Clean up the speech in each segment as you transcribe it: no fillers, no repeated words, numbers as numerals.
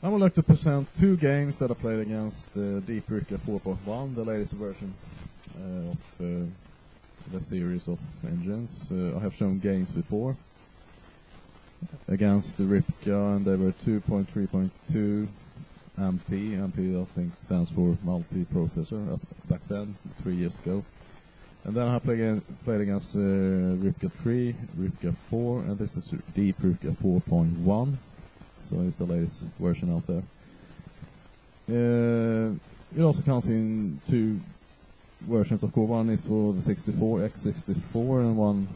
I would like to present two games that I played against Deep Rybka 4.1, the latest version of the series of engines. I have shown games before against the Rybka, and they were 2.3.2 MP. MP I think stands for multi-processor back then, 3 years ago. And then I played against Rybka 3, Rybka 4, and this is Deep Rybka 4.1. So it's the latest version out there. It also comes in two versions, of course. One is for the 64, X64, and one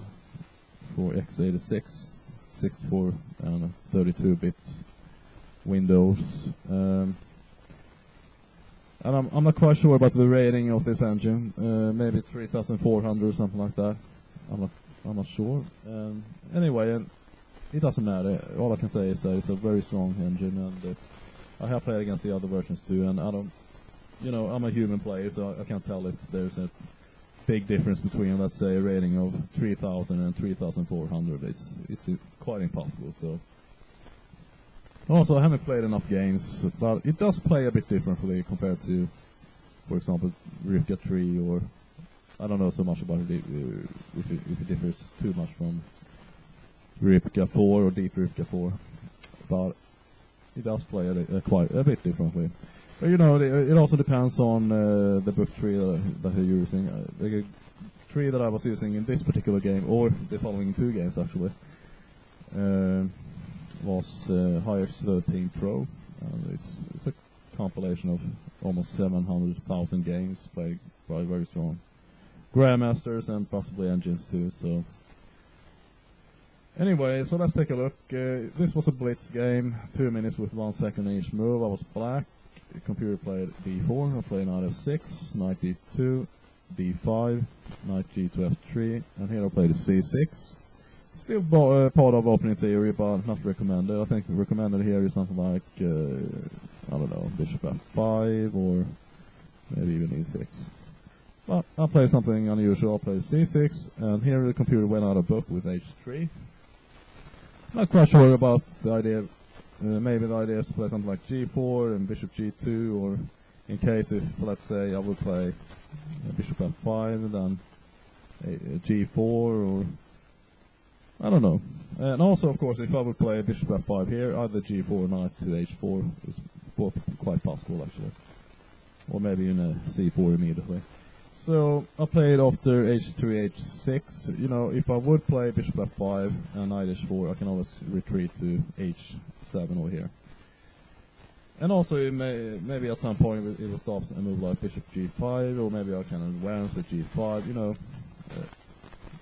for X86, 64 and 32 bits Windows. And I'm not quite sure about the rating of this engine. Maybe 3,400 or something like that. I'm not sure. Anyway. It doesn't matter. All I can say is that it's a very strong engine, and I have played against the other versions too. And I don't, I'm a human player, so I can't tell if there's a big difference between, let's say, a rating of 3,000 and 3,400. It's quite impossible. So also, I haven't played enough games, but it does play a bit differently compared to, for example, Rybka 3, or I don't know so much about it if it differs too much from Rybka 4 or Deep Rybka 4, but it does play quite a bit differently. But it also depends on the book tree that you're using. The tree that I was using in this particular game, or the following two games actually, was Highest 13 Pro, and it's a compilation of almost 700,000 games played by very strong grandmasters and possibly engines too. So. Anyway, so let's take a look. This was a blitz game, 2 minutes with 1 second each move. I was black. The computer played D4. I played knight F6, knight D2, D5, knight G to F3, and here I played C6. Still part of opening theory, but not recommended. I think recommended here is something like, I don't know, bishop F5, or maybe even E6. But I played something unusual. I played C6, and here the computer went out of book with H3. Not quite sure about the idea. Maybe the idea is to play something like G4 and bishop G2, or in case if, let's say, I would play bishop F5, then G4, or I don't know. And also, of course, if I would play bishop F5 here, either G4 or knight to H4 is both quite possible, actually. Or maybe in a C4 immediately. So I played after H3, H6. If I would play bishop F5 and knight H4, I can always retreat to H7 over here. And also, maybe at some point it will stop a move like bishop G5, or maybe I can advance with G5.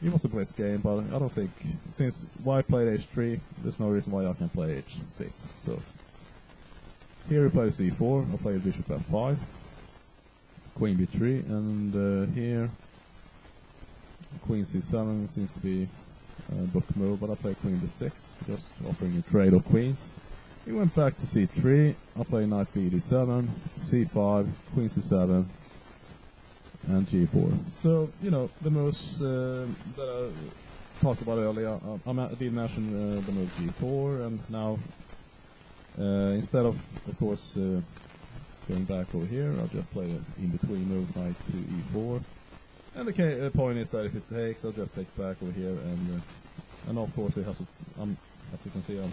It was a blitz game, but I don't think, since White played H3, there's no reason why I can play H6. So here we play C4. I played bishop F5. Queen B3, and here Queen C7 seems to be a book move, but I play Queen B6, just offering a trade of queens. We went back to C3, I play Knight B D7, C5, Queen C7, and G4. So, the moves that I talked about earlier, I did mention the move G4, and now instead of course, going back over here, I'll just play an in-between move, knight to E4. And the point is that if it takes, I'll just take back over here, and of course it has to, as you can see, I'm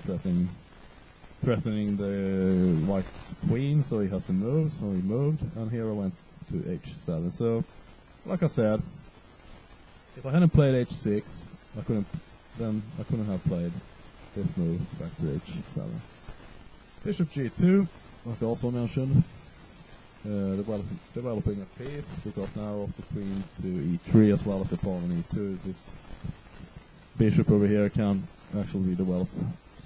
threatening the white queen, so he has to move, so he moved, and here I went to H7. So, like I said, if I hadn't played H6, I couldn't have played this move back to H7. Bishop G2, like I also mentioned, developing a piece, because now of the queen to E3 as well as the pawn on E2, this bishop over here can actually be developed.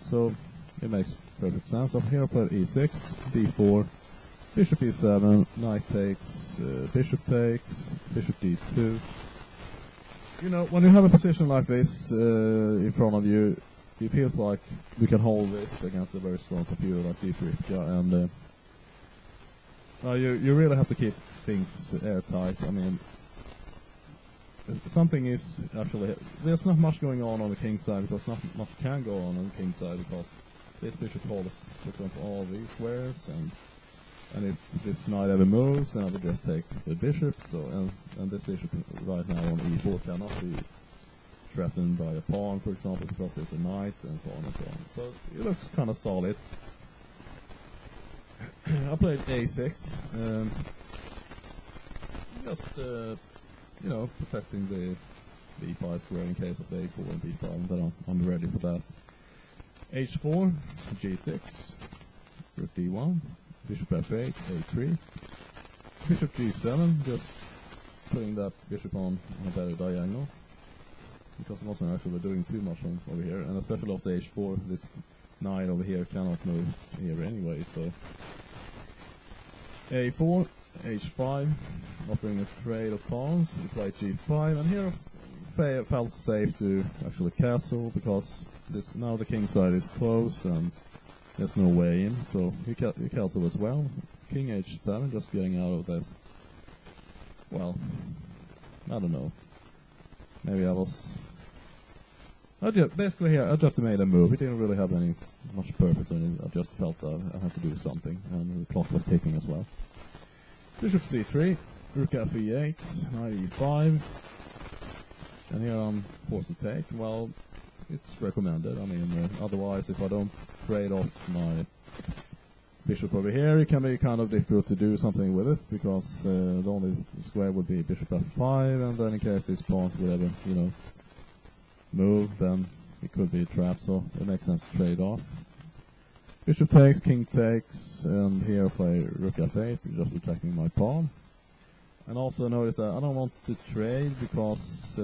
So it makes perfect sense. So here I played E6, D4, bishop E7, knight takes, bishop takes, bishop D2. When you have a position like this in front of you, it feels like you can hold this against a very strong computer like Deep Rybka, and you really have to keep things airtight. I mean, something is actually, there's not much going on the king side, because not much can go on the king side, because this bishop holds took up all these squares, and if this knight ever moves, then I would just take the bishop. So and this bishop right now on e4 cannot be threatened by a pawn, for example, because there's a knight, and so on and so on. So it looks kind of solid. I played a6, just you know, protecting the b5 square in case of the a4 and b5, but I'm ready for that. h4, g6, rook d1, bishop f8, a3, bishop g7, just putting that bishop on a better diagonal, because I wasn't actually doing too much over here, and especially after h4, this knight over here cannot move here anyway, so a4, h5, offering a trade of pawns, we play g5, and here I felt safe to actually castle, because now the king side is closed and there's no way in, so he castle as well. King h7, just getting out of this. Well, I don't know. Maybe basically here, I just made a move. It didn't really have any much purpose in it. I just felt that I had to do something, and the clock was ticking as well. Bishop c3, rook fe8, knight e5, and here I'm forced to take. Well, it's recommended. I mean, otherwise, if I don't trade off my bishop over here, it can be kind of difficult to do something with it, because the only square would be bishop f5, and then in case these pawns would ever, you know, move, then it could be a trap, so it makes sense to trade off. Bishop takes, king takes, and here I play rook f8, just protecting my pawn. And also notice that I don't want to trade because,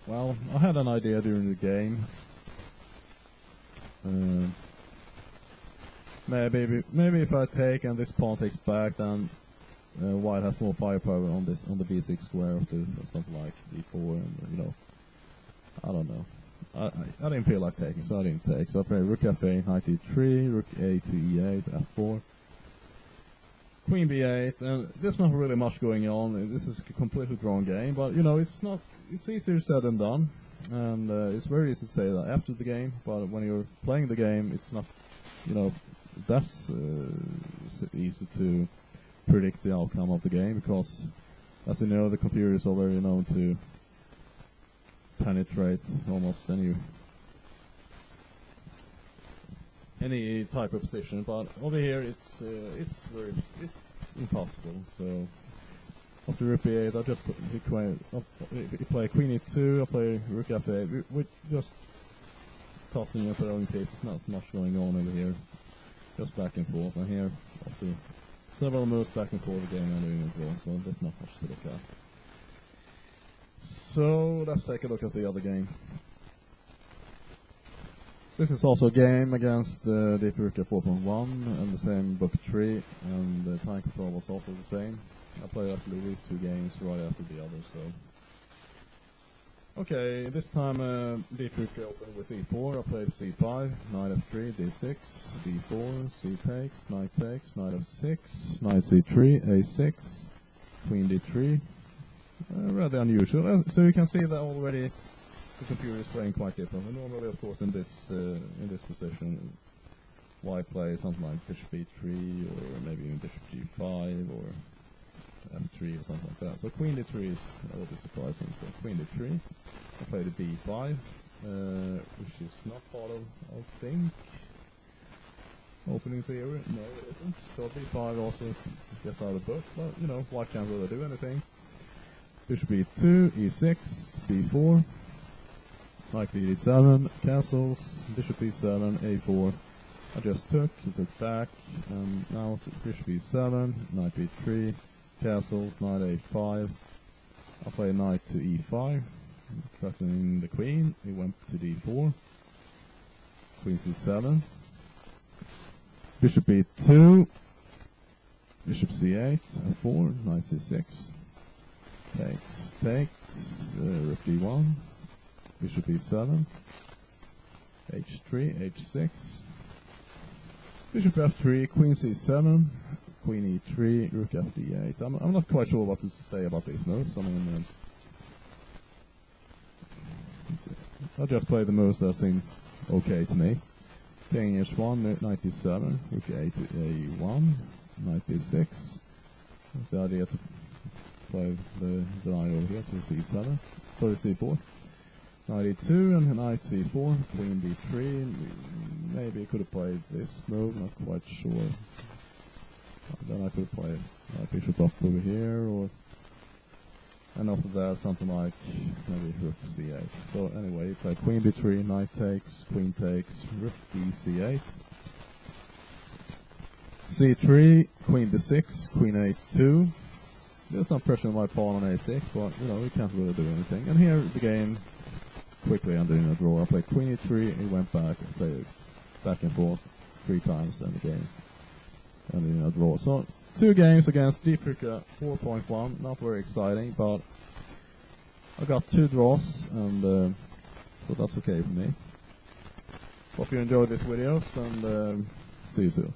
well, I had an idea during the game. Maybe if I take and this pawn takes back, then white has more firepower on the b6 square of something like d4, and you know, I don't know. I didn't feel like taking, so I didn't take. So I play rook f8, knight e3, rook a to e8, f4, queen b8, and there's not really much going on. This is a completely drawn game, but you know, it's easier said than done, and it's very easy to say that after the game, but when you're playing the game, it's not, you know, that's easy to predict the outcome of the game, because as you know, the computer is already known to penetrate almost any type of position, but over here it's impossible. So after rook b8, I just play queen e2, I play rook f8. We're just tossing and throwing cases, not so much going on over here, just back and forth. And here, after several moves back and forth, the game ending in draw, so there's not much to look at. So let's take a look at the other game. This is also a game against Deep Rybka 4.1 and the same book 3, and the time control was also the same. I played actually these two games right after the other, so. Okay, this time Deep Rybka opened with e4, I played c5, knight f3, d6, d4, c takes, knight f6, knight c3, a6, queen d3. Rather unusual. So you can see that already the computer is playing quite differently. Normally, of course, in this position, white plays something like bishop e3, or maybe even bishop g5, or f3, or something like that. So queen d3 is a little bit surprising. So queen d3, I played a d5, which is not part of, I think, opening theory. No, it isn't. So d5 also gets out of the book, but you know, white can't really do anything. Bishop e2, e6, b4, knight b7, castles, bishop e7, a4. I just took back, and now bishop e7, knight b3, castles, knight a5. I play knight to e5, threatening the queen. He went to d4, queen c7, bishop e2, bishop c8, f4, knight c6. Takes, rook d1, bishop e7, h3, h6, bishop f3, queen c7, queen e3, rook fd8. I'm not quite sure what to say about these moves. I mean, I'll just play the moves that seem okay to me. King h1, knight d7, rook a to a1, knight d6. That's the idea to play the knight over here to c7, sorry c4. Knight e2 and knight c4, queen d3. Maybe I could have played this move, not quite sure. Then I could play knight bishop up over here, or and after that something like maybe rook c8. So anyway, you play queen b3, knight takes, queen takes, rook d c8, c3, queen b6, queen a2. There's some pressure on my pawn on a6, but you know we can't really do anything. And here the game quickly ended in a draw. I played queen e3, and he went back and played back and forth 3 times, and the game ended in a draw. So 2 games against Deep Rybka 4.1, not very exciting, but I got 2 draws, and so that's okay for me. Hope you enjoyed these videos, and see you soon.